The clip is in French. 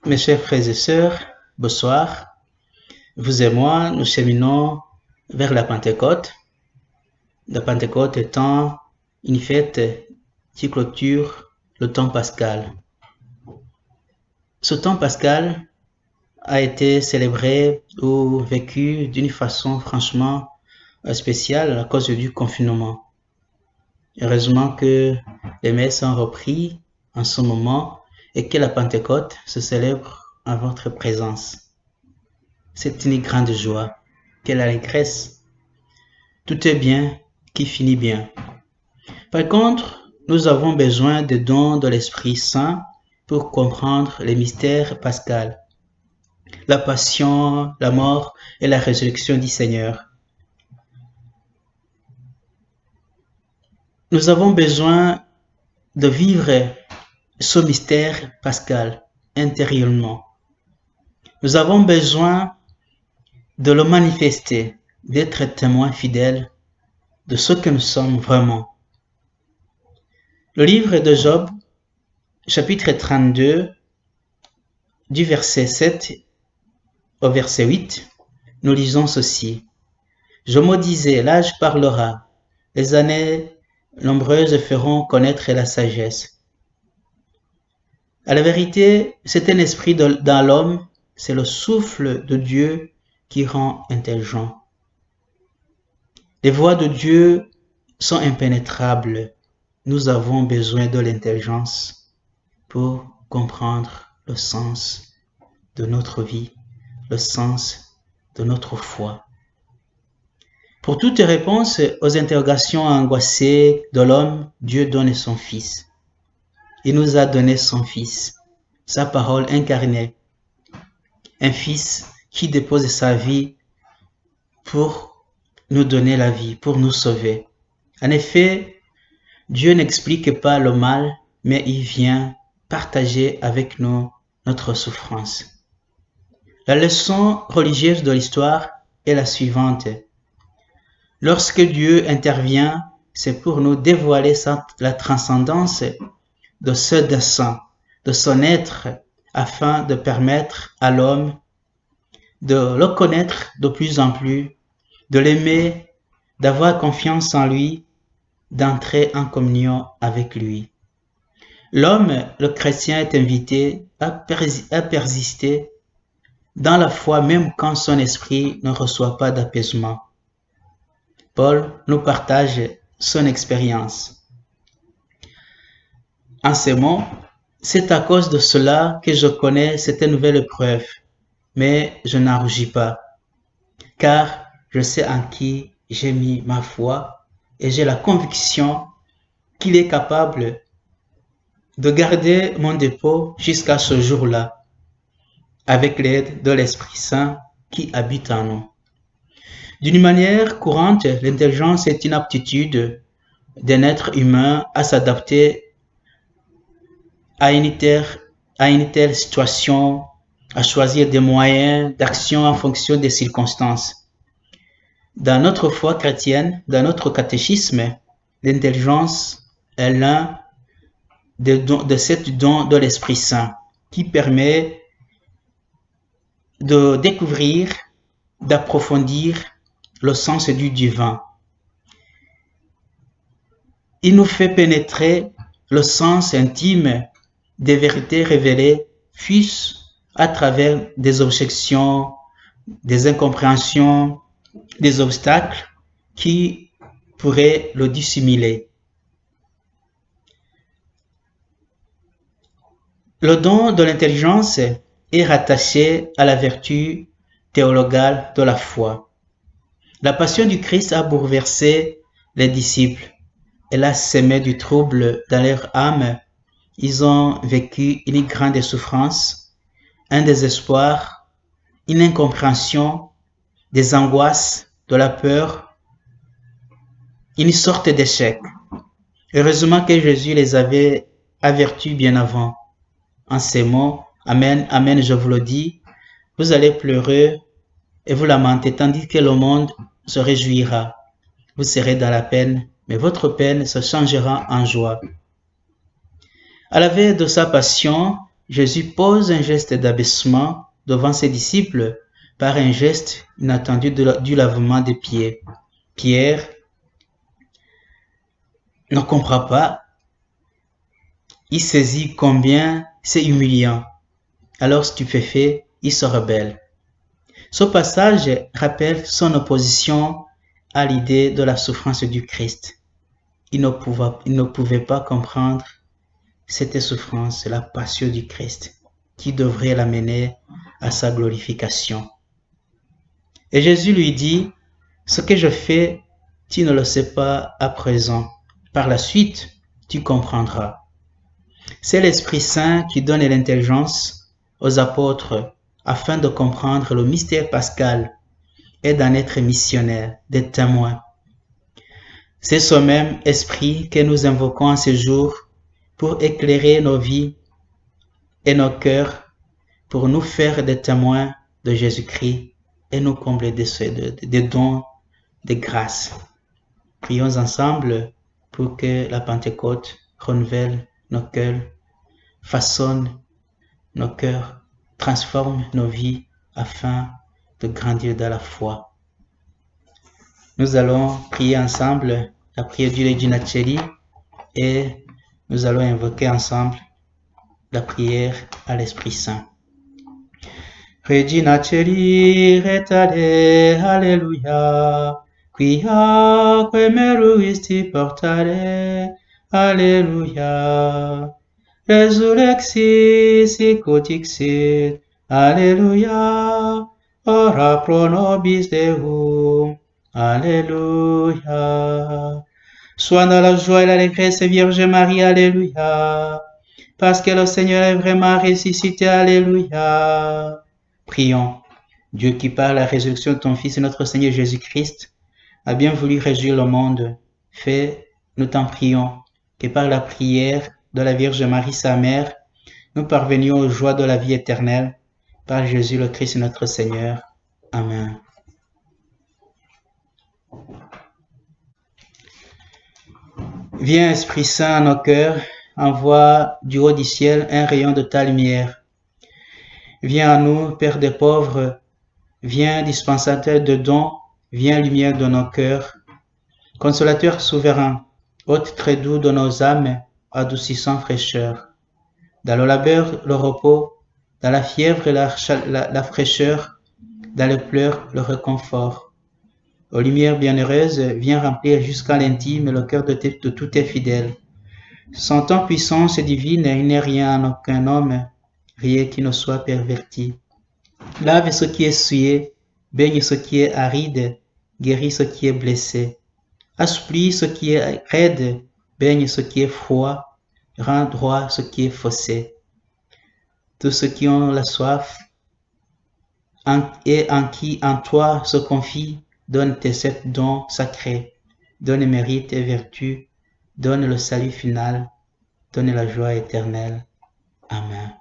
Mes chers frères et sœurs, bonsoir. Vous et moi, nous cheminons vers la Pentecôte. La Pentecôte étant une fête qui clôture le temps pascal. Ce temps pascal a été célébré ou vécu d'une façon franchement spéciale à cause du confinement. Heureusement que les messes sont repris en ce moment et que la Pentecôte se célèbre en votre présence. C'est une grande joie. Quelle allégresse. Tout est bien qui finit bien. Par contre, nous avons besoin des dons de l'Esprit Saint pour comprendre les mystères pascals, la passion, la mort et la résurrection du Seigneur. Nous avons besoin de vivre ce mystère pascal intérieurement. Nous avons besoin de le manifester, d'être témoins fidèles de ce que nous sommes vraiment. Le livre de Job, chapitre 32, du verset 7 au verset 8, nous lisons ceci. Je me disais, l'âge parlera, les années nombreuses feront connaître la sagesse. À la vérité, c'est un esprit dans l'homme, c'est le souffle de Dieu qui rend intelligent. Les voies de Dieu sont impénétrables. Nous avons besoin de l'intelligence pour comprendre le sens de notre vie, le sens de notre foi. Pour toute réponse aux interrogations angoissées de l'homme, Dieu donne son Fils. Il nous a donné son Fils, sa parole incarnée, un Fils qui dépose sa vie pour nous donner la vie, pour nous sauver. En effet, Dieu n'explique pas le mal, mais il vient partager avec nous notre souffrance. La leçon religieuse de l'histoire est la suivante. Lorsque Dieu intervient, c'est pour nous dévoiler la transcendance de ce dessein, de son être, afin de permettre à l'homme de le connaître de plus en plus, de l'aimer, d'avoir confiance en lui, d'entrer en communion avec lui. L'homme, le chrétien, est invité à persister dans la foi même quand son esprit ne reçoit pas d'apaisement. Paul nous partage son expérience. En ces mots, c'est à cause de cela que je connais cette nouvelle épreuve, mais je n'en rougis pas, car je sais en qui j'ai mis ma foi et j'ai la conviction qu'il est capable de garder mon dépôt jusqu'à ce jour-là, avec l'aide de l'Esprit Saint qui habite en nous. D'une manière courante, l'intelligence est une aptitude d'un être humain à s'adapter à une telle situation, à choisir des moyens d'action en fonction des circonstances. Dans notre foi chrétienne, dans notre catéchisme, l'intelligence est l'un de ces dons de l'Esprit Saint qui permet de découvrir, d'approfondir le sens du divin. Il nous fait pénétrer le sens intime des vérités révélées, fût-ce à travers des objections, des incompréhensions, des obstacles qui pourraient le dissimuler. Le don de l'intelligence est rattaché à la vertu théologale de la foi. La passion du Christ a bouleversé les disciples. Elle a semé du trouble dans leur âme. Ils ont vécu une grande souffrance, un désespoir, une incompréhension, des angoisses, de la peur, une sorte d'échec. Heureusement que Jésus les avait avertis bien avant. En ces mots, Amen, Amen, je vous le dis, vous allez pleurer et vous lamenter, tandis que le monde se réjouira. Vous serez dans la peine, mais votre peine se changera en joie. À la veille de sa passion, Jésus pose un geste d'abaissement devant ses disciples par un geste inattendu du lavement des pieds. Pierre ne comprend pas. Il saisit combien c'est humiliant. Alors stupéfait, il se rebelle. Ce passage rappelle son opposition à l'idée de la souffrance du Christ. Il ne pouvait pas comprendre cette souffrance, la passion du Christ, qui devrait l'amener à sa glorification. Et Jésus lui dit, ce que je fais, tu ne le sais pas à présent. Par la suite, tu comprendras. C'est l'Esprit Saint qui donne l'intelligence aux apôtres afin de comprendre le mystère pascal et d'en être missionnaires, des témoins. C'est ce même Esprit que nous invoquons en ce jour pour éclairer nos vies et nos cœurs, pour nous faire des témoins de Jésus-Christ et nous combler des dons de grâce. Prions ensemble pour que la Pentecôte renouvelle nos cœurs, façonne nos cœurs, transforme nos vies afin de grandir dans la foi. Nous allons prier ensemble la prière du Regina Coeli et nous allons invoquer ensemble la prière à l'Esprit Saint. Regina Coeli, retade, alléluia, quia quemeruisti portare, alléluia. Resurrexis sic ut dixit, alléluia, ora pro nobis Deum, alléluia. Sois dans la joie et l'allégresse, Vierge Marie, alléluia, parce que le Seigneur est vraiment ressuscité, alléluia. Prions. Dieu qui par la résurrection de ton Fils, notre Seigneur Jésus-Christ, a bien voulu réjouir le monde. Fais, nous t'en prions, que par la prière de la Vierge Marie, sa mère, nous parvenions aux joies de la vie éternelle, par Jésus le Christ notre Seigneur. Amen. Viens Esprit Saint à nos cœurs, envoie du haut du ciel un rayon de ta lumière. Viens à nous, Père des pauvres, viens dispensateur de dons, viens lumière de nos cœurs. Consolateur souverain, hôte très doux de nos âmes, adoucissant fraîcheur. Dans le labeur, le repos, dans la fièvre, la fraîcheur, dans les pleurs, le réconfort. Aux lumières bienheureuses, viens remplir jusqu'à l'intime le cœur de tous tes fidèles. Sans ton puissance divine, il n'est rien en aucun homme, rien qui ne soit perverti. Lave ce qui est souillé, baigne ce qui est aride, guéris ce qui est blessé. Assouplis ce qui est raide, baigne ce qui est froid, rends droit ce qui est faussé. Tous ceux qui ont la soif et en qui en toi se confient, donne tes sept dons sacrés, donne mérite et vertu, donne le salut final, donne la joie éternelle. Amen.